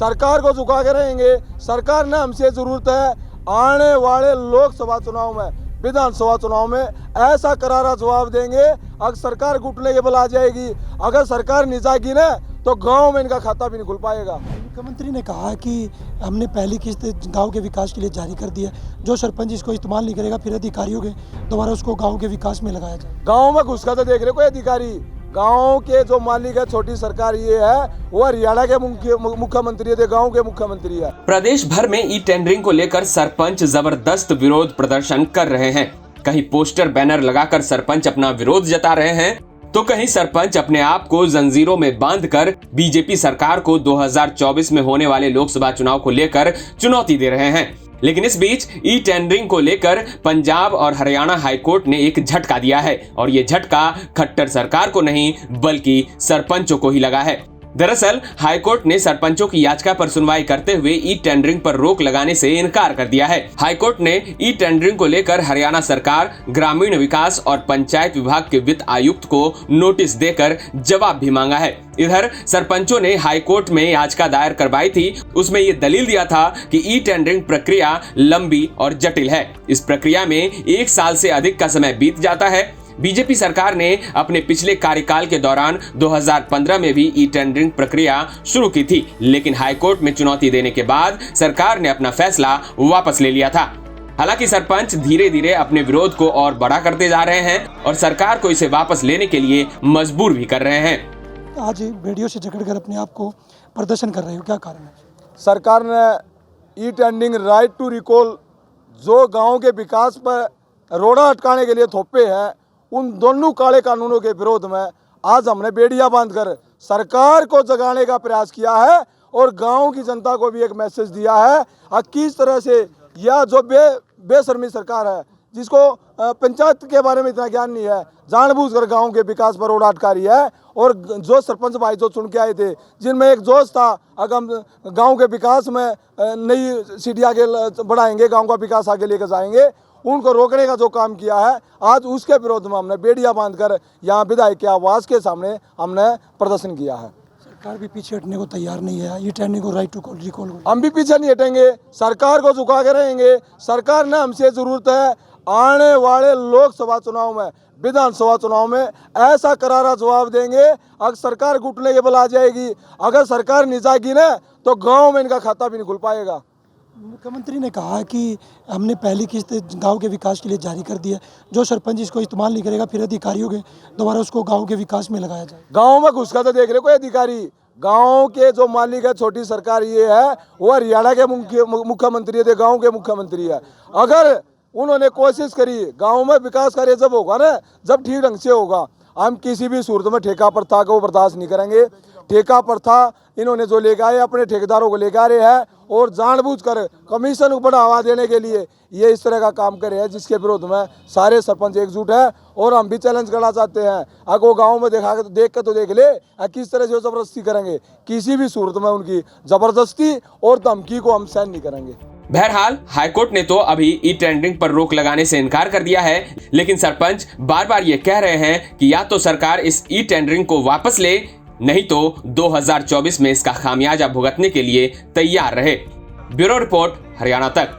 सरकार को झुका के रहेंगे। सरकार ने हमसे जरूरत है आने वाले लोकसभा चुनाव में, विधानसभा चुनाव में ऐसा करारा जवाब देंगे। अगर सरकार घुटने के बल आ जाएगी, अगर सरकार नहीं जाएगी ना तो गांव में इनका खाता भी नहीं खुल पाएगा। मुख्यमंत्री ने कहा कि हमने पहली किस्त गांव के विकास के लिए जारी कर दी है। जो सरपंच इसको इस्तेमाल नहीं करेगा फिर अधिकारियों के दोबारा उसको गांव के विकास में लगाया जाए। गाँव में घुसका तो देख रहे कोई अधिकारी, गांव के जो मालिक है छोटी सरकार ये है, वो हरियाणा के मुख्यमंत्री है, गांव के मुख्यमंत्री है। प्रदेश भर में ई टेंडरिंग को लेकर सरपंच जबरदस्त विरोध प्रदर्शन कर रहे हैं। कहीं पोस्टर बैनर लगाकर सरपंच अपना विरोध जता रहे हैं तो कहीं सरपंच अपने आप को जंजीरों में बांधकर बीजेपी सरकार को 2024 में होने वाले लोकसभा चुनाव को लेकर चुनौती दे रहे हैं। लेकिन इस बीच ई टेंडरिंग को लेकर पंजाब और हरियाणा हाईकोर्ट ने एक झटका दिया है और ये झटका खट्टर सरकार को नहीं बल्कि सरपंचों को ही लगा है। दरअसल हाईकोर्ट ने सरपंचों की याचिका पर सुनवाई करते हुए ई टेंडरिंग पर रोक लगाने से इनकार कर दिया है। हाईकोर्ट ने ई टेंडरिंग को लेकर हरियाणा सरकार, ग्रामीण विकास और पंचायत विभाग के वित्त आयुक्त को नोटिस देकर जवाब भी मांगा है। इधर सरपंचों ने हाईकोर्ट में याचिका दायर करवाई थी। उसमें ये दलील दिया था कि ई टेंडरिंग प्रक्रिया लंबी और जटिल है। इस प्रक्रिया में 1 साल से अधिक का समय बीत जाता है। बीजेपी सरकार ने अपने पिछले कार्यकाल के दौरान 2015 में भी ई टेंडरिंग प्रक्रिया शुरू की थी, लेकिन हाईकोर्ट में चुनौती देने के बाद सरकार ने अपना फैसला वापस ले लिया था। हालांकि सरपंच धीरे धीरे अपने विरोध को और बड़ा करते जा रहे हैं और सरकार को इसे वापस लेने के लिए मजबूर भी कर रहे हैं। आज वीडियो से जकड़कर अपने आप को प्रदर्शन कर रहे हो, क्या कारण है? सरकार ने e tendering right to recall जो गाँव के विकास पर रोड़ा अटकाने के लिए थोपे हैं, उन दोनों काले कानूनों के विरोध में आज हमने बेड़ियां बांधकर सरकार को जगाने का प्रयास किया है और गांव की जनता को भी एक मैसेज दिया है। किस तरह से यह जो बेशर्मी सरकार है, जिसको पंचायत के बारे में इतना ज्ञान नहीं है, जानबूझकर गांव के विकास पर रोड़ा अटका रही है। और जो सरपंच भाई जो चुन के आए थे, जिनमें एक जोश था अगर हम गाँव के विकास में नई सीढ़ी आगे बढ़ाएंगे, गाँव का विकास आगे लेकर जाएंगे, उनको रोकने का जो काम किया है, आज उसके विरोध में हमने बेड़ियां बांधकर यहाँ विधायक के आवास के सामने हमने प्रदर्शन किया है। सरकार भी पीछे हटने को तैयार नहीं है। ये टेंडरिंग को राइट टू रिकॉल हम भी पीछे नहीं हटेंगे, सरकार को झुका के रहेंगे। सरकार ने हमसे जरूरत है आने वाले लोकसभा चुनाव में, विधानसभा चुनाव में ऐसा करारा जवाब देंगे। अगर सरकार घुटने के बल आ जाएगी, अगर सरकार नहीं जाएगी ना तो गाँव में इनका खाता भी नहीं खुल पाएगा। मुख्यमंत्री ने कहा कि हमने पहली किस्त गांव के विकास के लिए जारी कर दी है। जो सरपंच इसको इस्तेमाल नहीं करेगा फिर अधिकारियों के दोबारा उसको गांव के विकास में लगाया जाए। गांव में घुसका तो देख रहे कोई अधिकारी, गांव के जो मालिक है छोटी सरकार ये है, वो हरियाणा के मुख्यमंत्री है, गांव के मुख्यमंत्री है। अगर उन्होंने कोशिश करी, गाँव में विकास कार्य जब होगा ना, जब ठीक ढंग से होगा, हम किसी भी सूरत में ठेका प्रथा को बर्दाश्त नहीं करेंगे। ठेका प्रथा इन्होंने जो लेकर आए, अपने ठेकेदारों को लेकर आ रहे हैं और जानबूझकर कमीशन को बढ़ावा देने के लिए ये इस तरह का काम कर रहे हैं, जिसके विरोध में सारे सरपंच एकजुट हैं। और हम भी चैलेंज करना चाहते हैं, अगर वो गाँव में देख के तो देख ले, किस तरह से जबरदस्ती करेंगे। किसी भी सूरत में उनकी जबरदस्ती और धमकी को हम सहन नहीं करेंगे। बहरहाल हाईकोर्ट ने तो अभी ई टेंडरिंग पर रोक लगाने से इनकार कर दिया है, लेकिन सरपंच बार बार ये कह रहे हैं कि या तो सरकार इस ई टेंडरिंग को वापस ले, नहीं तो 2024 में इसका खामियाजा भुगतने के लिए तैयार रहे। ब्यूरो रिपोर्ट, हरियाणा तक।